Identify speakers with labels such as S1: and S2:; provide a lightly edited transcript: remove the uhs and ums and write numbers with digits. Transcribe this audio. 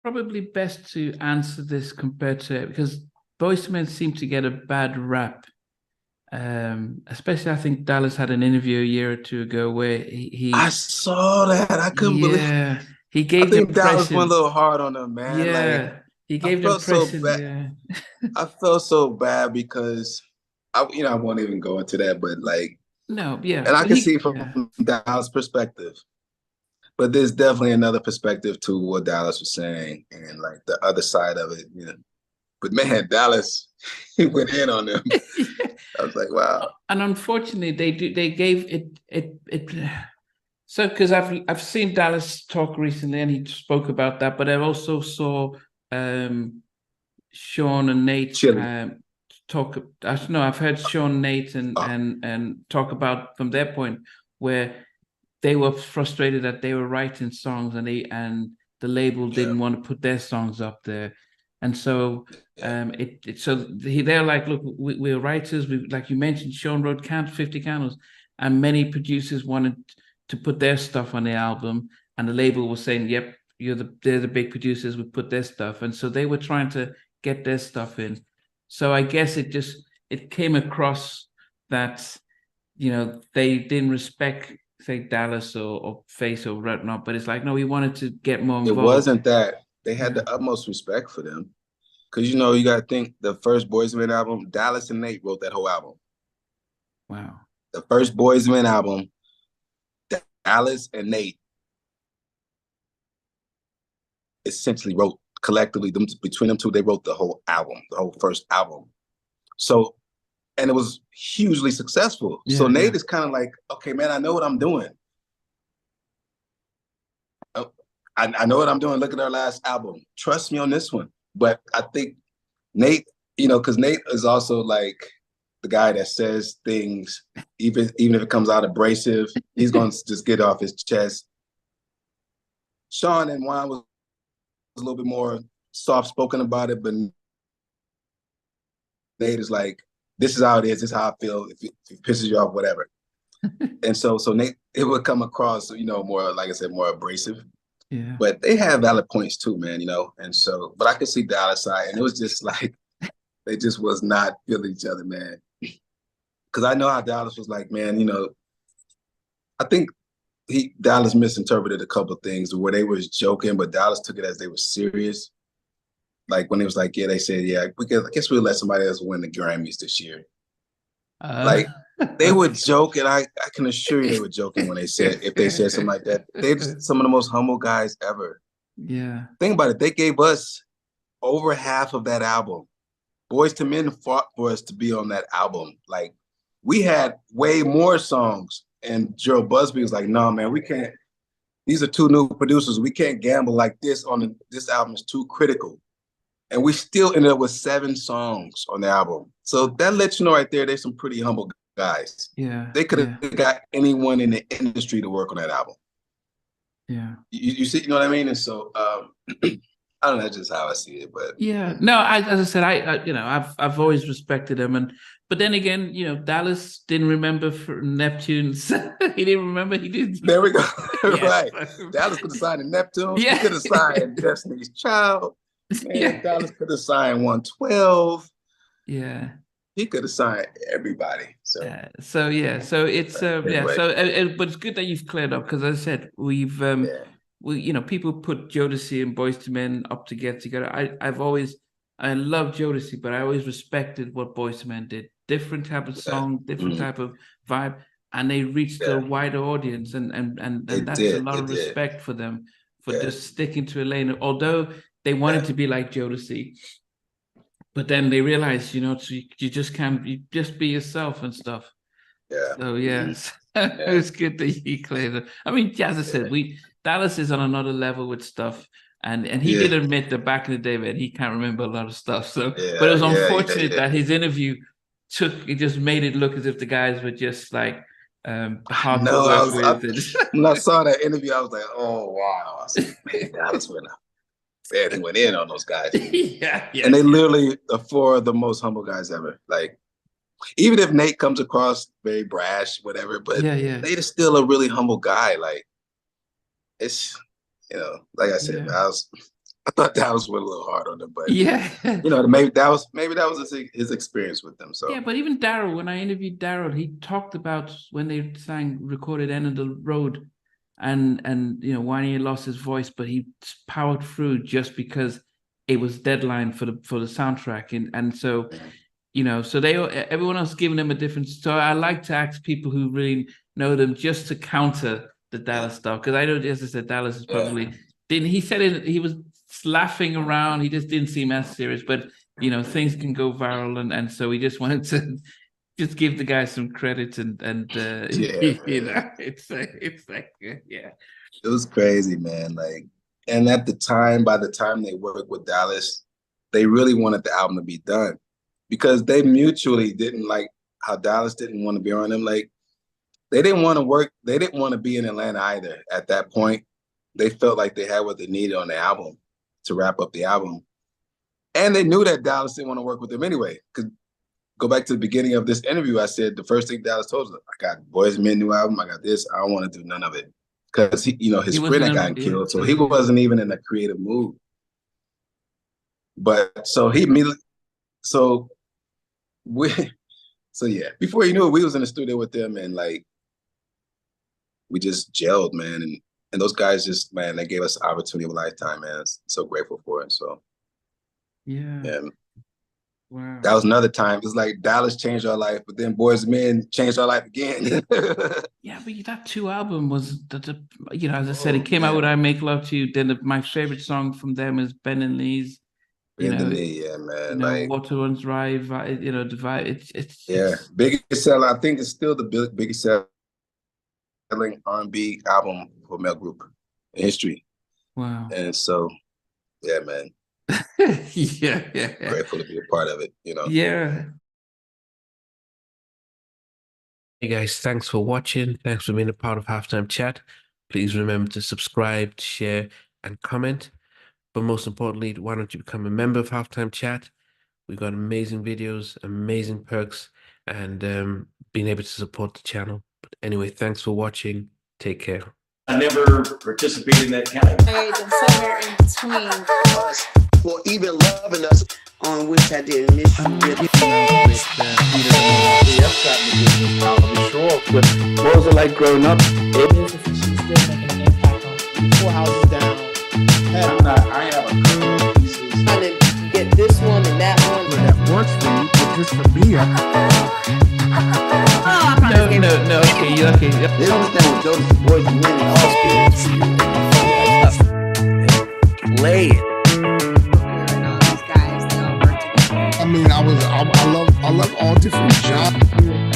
S1: probably best to answer this compared to because Boyz II Men seem to get a bad rap. Especially I think Dallas had an interview a year or two ago where
S2: I
S1: he
S2: saw that. I couldn't believe.
S1: yeah, he
S2: I
S1: gave the
S2: think Dallas went a
S1: impression,
S2: little hard on them, man. Like
S1: yeah, he
S2: I
S1: gave the
S2: felt so
S1: impression,
S2: bad.
S1: yeah.
S2: I felt so bad because I won't even go into that, but like,
S1: No, yeah,
S2: and I
S1: but
S2: can see
S1: he,
S2: from
S1: yeah,
S2: Dallas' perspective, but there's definitely another perspective to what Dallas was saying and like the other side of it. But man, Dallas, he went in on them.
S1: yeah.
S2: I was like, wow.
S1: And unfortunately, they gave it. So because I've seen Dallas talk recently, and he spoke about that, but I also saw um Sean and Nate
S2: Chili.
S1: talk. I don't know. I've heard Sean, Nate,
S2: Oh,
S1: and talk about from their point where they were frustrated that they were writing songs and the label
S2: yeah,
S1: didn't want to put their songs up there, and so
S2: yeah.
S1: they're like, look, we're writers. We like you mentioned, Sean wrote "Count 50 Candles," and many producers wanted to put their stuff on the album, and the label was saying, "Yep, they're the big producers. We put their stuff," and so they were trying to get their stuff in. So I guess it came across that they didn't respect say Dallas or Face or whatnot, but it's like no, we wanted to get more
S2: It
S1: involved.
S2: wasn't that. They had
S1: Yeah.
S2: the utmost respect for them. Because you got to think the first Boys Men album, Dallas and Nate wrote that whole album.
S1: Wow.
S2: The first Boys Men album, Dallas and Nate essentially wrote collectively between them two. They wrote the whole album, the whole first album. So, and it was hugely successful. So
S1: Yeah, yeah.
S2: Nate is kind of like, okay, man, I know what I'm doing. Oh, I know what I'm doing. Look at our last album. Trust me on this one. But I think Nate, because Nate is also like the guy that says things, even if it comes out abrasive, he's going to just get off his chest. Sean and Juan was a little bit more soft spoken about it, but Nate is like, this is how it is. This is how I feel. If it pisses you off, whatever. And so Nate, it would come across, more, like I said, more abrasive.
S1: Yeah.
S2: But they have valid points too, man, And so, but I could see Dallas side, and it was just like, they just was not feeling each other, man. Because I know how Dallas was like, man, I think Dallas misinterpreted a couple of things where they was joking, but Dallas took it as they were serious. Like when it was like, yeah, they said, yeah, I guess we'll let somebody else win the Grammys this year.
S1: Uh,
S2: Like they would joke, and I can assure you they were joking when if they said something like that. They're just some of the most humble guys ever.
S1: yeah.
S2: Think about it. They gave us over half of that album. Boyz II Men fought for us to be on that album. Like we had way more songs, and Gerald Busby was like, "No, man, we can't. These are two new producers. We can't gamble like this on this album is too critical." And we still ended up with 7 songs on the album. So that lets you know right there, there's some pretty humble guys.
S1: Yeah.
S2: They could
S1: Yeah.
S2: have got anyone in the industry to work on that album.
S1: Yeah.
S2: You see, you know what I mean? And so I don't know, that's just how I see it. But
S1: Yeah, no, as I said, I've always respected him, but then again, Dallas didn't remember for Neptune, so he didn't remember he did.
S2: there we go.
S1: Yeah,
S2: Right. Dallas could have signed in Neptune. He
S1: yeah,
S2: could have signed Destiny's Child. Man,
S1: yeah,
S2: Dallas could have signed 112.
S1: yeah.
S2: He could have signed everybody. So
S1: So yeah, so it's yeah,
S2: anyway,
S1: but it's good that you've cleared up because as I said,
S2: yeah,
S1: people put Jodeci and Boyz II Men up to get together. I love Jodeci, but I always respected what Boyz II Men did. Different type of
S2: yeah,
S1: song, different
S2: mhm,
S1: type of vibe, and they reached a
S2: yeah.
S1: wider audience, and
S2: It
S1: that's a
S2: did.
S1: lot
S2: It
S1: of
S2: did.
S1: respect for them for
S2: Yeah,
S1: just sticking to a lane. Although they wanted
S2: yeah,
S1: to be like Jodeci, but then they realized, you just can't, you just be yourself and stuff.
S2: yeah,
S1: So
S2: mhm,
S1: yes,
S2: yeah,
S1: it's good that you cleared it. I mean, as I said,
S2: yeah,
S1: we Dallas is on another level with stuff, and he
S2: yeah,
S1: did admit that back in the day, man, he can't remember a lot of stuff. So, but it
S2: yeah,
S1: was
S2: yeah, yeah,
S1: unfortunate
S2: yeah.
S1: that his interview it just made it look as if the guys were just like hard to
S2: No,
S1: work with. And
S2: when I saw that interview, I was like, oh wow. I said, man, Dallas he went in on those guys.
S1: yeah,
S2: And
S1: yeah,
S2: they
S1: yeah,
S2: literally are 4 of the most humble guys ever. Like, even if Nate comes across very brash, whatever, but
S1: yeah, yeah,
S2: Nate is still a really humble guy. Like, it's like I said,
S1: yeah.
S2: I I thought Dallas went a little hard on them, but
S1: yeah,
S2: maybe that was his experience with them. So
S1: yeah. But even Daryl, when I interviewed Daryl, he talked about when they recorded "End of the Road," and Wine he lost his voice, but he powered through just because it was deadline for the soundtrack, and so. So everyone else giving them a different. So I like to ask people who really know them just to counter the Dallas stuff, because I know, as I said, Dallas is probably didn't. He said it. He was laughing around. He just didn't seem as serious. But things can go viral, and so we just wanted to just give the guy some credit and it's like yeah.
S2: It was crazy, man. Like, and at the time, by the time they worked with Dallas, they really wanted the album to be done. Because they mutually didn't like how Dallas didn't want to be on them. Like, they didn't want to work. They didn't want to be in Atlanta either. At that point, they felt like they had what they needed on the album to wrap up the album. And they knew that Dallas didn't want to work with them anyway. Because go back to the beginning of this interview, I said the first thing Dallas told us, I got Boyz II Men new album. I got this. I don't want to do none of it. Because his friend had gotten killed. So he wasn't even in a creative mood. But so he immediately, before you knew it, we was in the studio with them, and like we just gelled, man. And those guys just, man, they gave us the opportunity of a lifetime, man. So grateful for it. So yeah. Wow. That was another time. It's like Dallas changed our life, but then Boyz II Men changed our life again.
S1: Yeah, but that 2 album was as I said, it came out with "I Make Love to You." Then my favorite song from them is Ben and Lee's.
S2: Yeah, man.
S1: Water Runs Dry, Divide. It's
S2: biggest seller. I think it's still the biggest selling R&B album for male group in history.
S1: Wow.
S2: And so, yeah, man.
S1: yeah.
S2: Grateful to be a part of it.
S1: Yeah. Hey guys, thanks for watching. Thanks for being a part of Halftime Chat. Please remember to subscribe, share, and comment. But most importantly, why don't you become a member of Halftime Chat? We've got amazing videos, amazing perks, and being able to support the channel. But anyway, thanks for watching. Take care.
S3: I never participated in that category.
S4: And somewhere in between us, or even loving us, on which I didn't miss you with.
S1: What was it like growing up?
S5: She's still making an impact on 4 houses down.
S3: I have a couple pieces.
S4: Trying to get this one and that one.
S5: That works for you, but just for me,
S1: No. Okay, you're okay.
S6: They don't understand what Jonas Boyz II Men and all spirits.
S1: Play it.
S4: These guys, they all work together.
S5: I mean, I love all different genres.